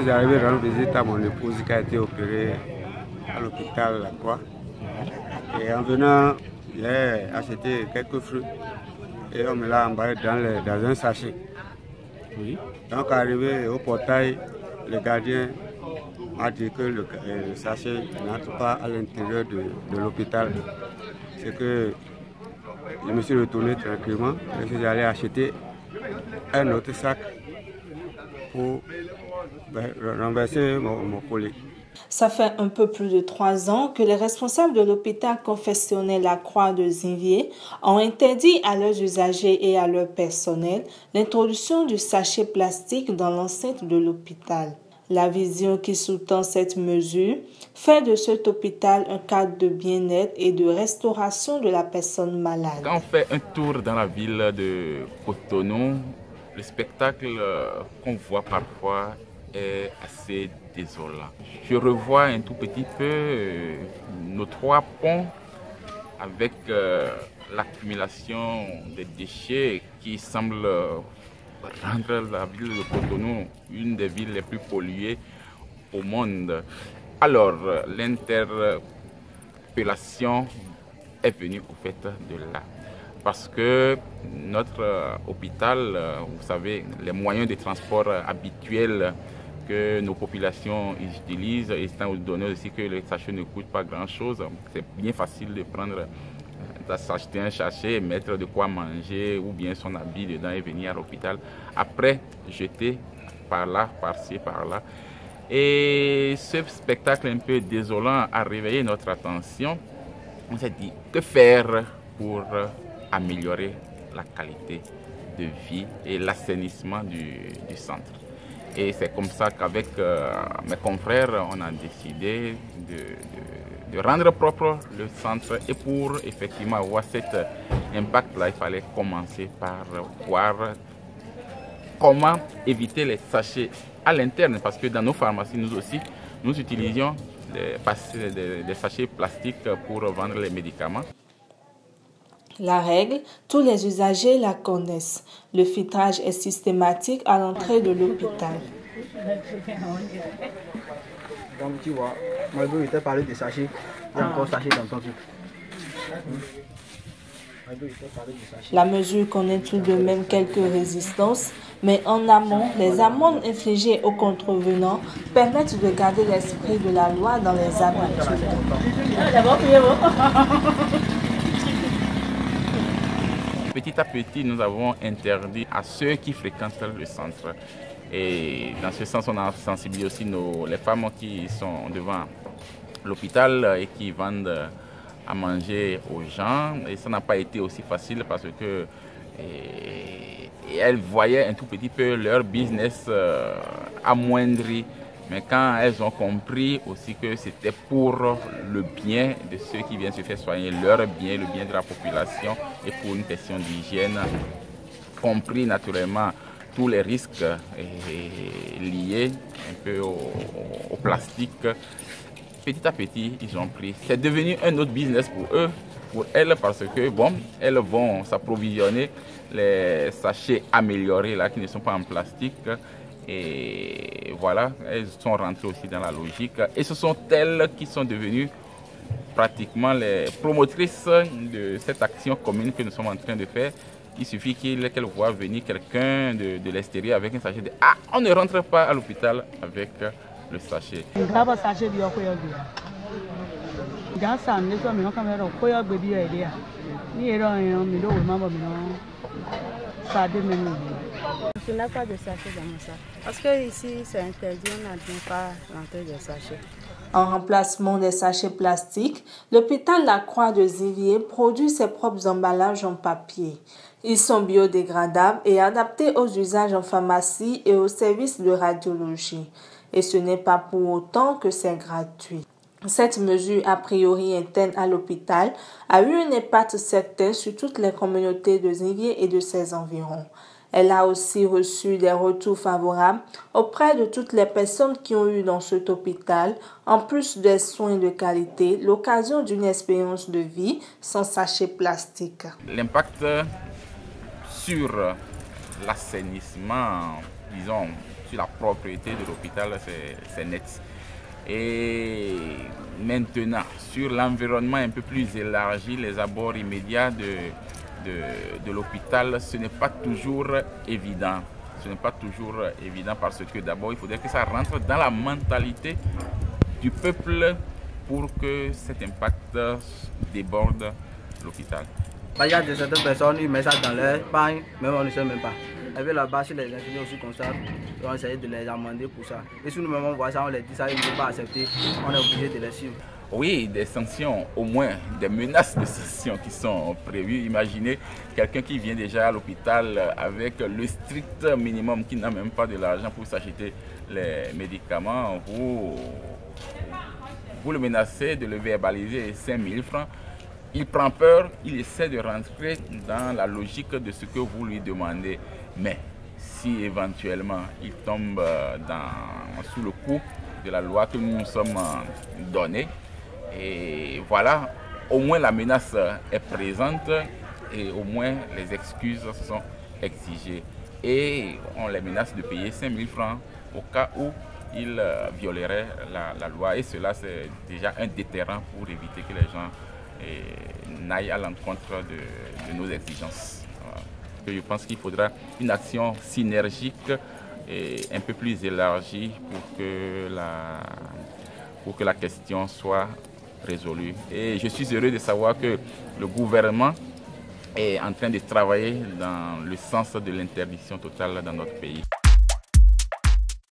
suis arrivé rendre visite à mon épouse qui a été opérée à l'hôpital La Croix. Et en venant, j'ai acheté quelques fruits et on me l'a emballé dans un sachet. Oui. Donc arrivé au portail, le gardien m'a dit que le sachet n'entre pas à l'intérieur de l'hôpital. C'est que je me suis retourné tranquillement et je suis allé acheter un autre sac pour renverser mon colis. Ça fait un peu plus de 3 ans que les responsables de l'hôpital confessionnel La Croix de Zinviers ont interdit à leurs usagers et à leur personnel l'introduction du sachet plastique dans l'enceinte de l'hôpital. La vision qui sous-tend cette mesure fait de cet hôpital un cadre de bien-être et de restauration de la personne malade. Quand on fait un tour dans la ville de Cotonou, le spectacle qu'on voit parfois est assez désolant. Je revois un tout petit peu nos 3 ponts avec l'accumulation des déchets qui semble rendre la ville de Cotonou une des villes les plus polluées au monde. Alors, l'interpellation est venue au fait de là. Parce que notre hôpital, vous savez, les moyens de transport habituels que nos populations utilisent, étant donné aussi que les sachets ne coûtent pas grand-chose, c'est bien facile de prendre, s'acheter un sachet, mettre de quoi manger ou bien son habit dedans et venir à l'hôpital. Après, jeter par là, par-ci, par-là. Et ce spectacle un peu désolant a réveillé notre attention. On s'est dit, que faire pour améliorer la qualité de vie et l'assainissement du centre. Et c'est comme ça qu'avec mes confrères, on a décidé de rendre propre le centre. Et pour effectivement avoir cet impact-là, il fallait commencer par voir comment éviter les sachets à l'interne. Parce que dans nos pharmacies, nous aussi, nous utilisions des sachets plastiques pour vendre les médicaments. La règle, tous les usagers la connaissent. Le filtrage est systématique à l'entrée de l'hôpital. Donc tu vois, malgré que tu as parlé de sachets, il y a encore sachet dans ton truc. La mesure connaît tout de même quelques résistances, mais en amont, les amendes infligées aux contrevenants permettent de garder l'esprit de la loi dans les habitudes. Petit à petit, nous avons interdit à ceux qui fréquentent le centre. Et dans ce sens, on a sensibilisé aussi les femmes qui sont devant l'hôpital et qui vendent à manger aux gens. Et ça n'a pas été aussi facile parce que elles voyaient un tout petit peu leur business amoindri. Mais quand elles ont compris aussi que c'était pour le bien de ceux qui viennent se faire soigner, leur bien, le bien de la population et pour une question d'hygiène, compris naturellement tous les risques liés un peu au plastique, petit à petit, ils ont pris. C'est devenu un autre business pour eux, pour elles, parce que bon, elles vont s'approvisionner les sachets améliorés là, qui ne sont pas en plastique. Et voilà, elles sont rentrées aussi dans la logique. Et ce sont elles qui sont devenues pratiquement les promotrices de cette action commune que nous sommes en train de faire. Il suffit qu'elles voient venir quelqu'un de l'extérieur avec un sachet de « Ah, on ne rentre pas à l'hôpital avec le sachet ». Je n'ai pas de sachet dans mon sac. Parce que ici, c'est interdit, on n'admet pas l'entrée des sachets. En remplacement des sachets plastiques, l'hôpital La Croix de Zinviers produit ses propres emballages en papier. Ils sont biodégradables et adaptés aux usages en pharmacie et aux services de radiologie. Et ce n'est pas pour autant que c'est gratuit. Cette mesure a priori interne à l'hôpital a eu un impact certain sur toutes les communautés de Zinviers et de ses environs. Elle a aussi reçu des retours favorables auprès de toutes les personnes qui ont eu dans cet hôpital, en plus des soins de qualité, l'occasion d'une expérience de vie sans sachet plastique. L'impact sur l'assainissement, disons, sur la propriété de l'hôpital, c'est net. Et maintenant, sur l'environnement un peu plus élargi, les abords immédiats de l'hôpital, ce n'est pas toujours évident. Ce n'est pas toujours évident parce que d'abord, il faudrait que ça rentre dans la mentalité du peuple pour que cet impact déborde l'hôpital. Il y a certaines personnes qui mettent ça dans leur pain, même on ne sait même pas. Et puis là-bas, si les infirmiers aussi constatent, on va essayer de les amender pour ça. Et si nous-mêmes on voit ça, on les dit ça, ils ne veulent pas accepter, on est obligé de les suivre. Oui, des sanctions, au moins des menaces de sanctions qui sont prévues. Imaginez quelqu'un qui vient déjà à l'hôpital avec le strict minimum, qui n'a même pas de l'argent pour s'acheter les médicaments. Vous le menacez de le verbaliser 5 000 francs. Il prend peur, il essaie de rentrer dans la logique de ce que vous lui demandez. Mais si éventuellement il tombe sous le coup de la loi que nous nous sommes donnée, et voilà, au moins la menace est présente et au moins les excuses sont exigées. Et on les menace de payer 5 000 francs au cas où ils violeraient la loi. Et cela, c'est déjà un déterrant pour éviter que les gens n'aillent à l'encontre de nos exigences. Voilà. Je pense qu'il faudra une action synergique et un peu plus élargie pour que la question soit résolue. Et je suis heureux de savoir que le gouvernement est en train de travailler dans le sens de l'interdiction totale dans notre pays.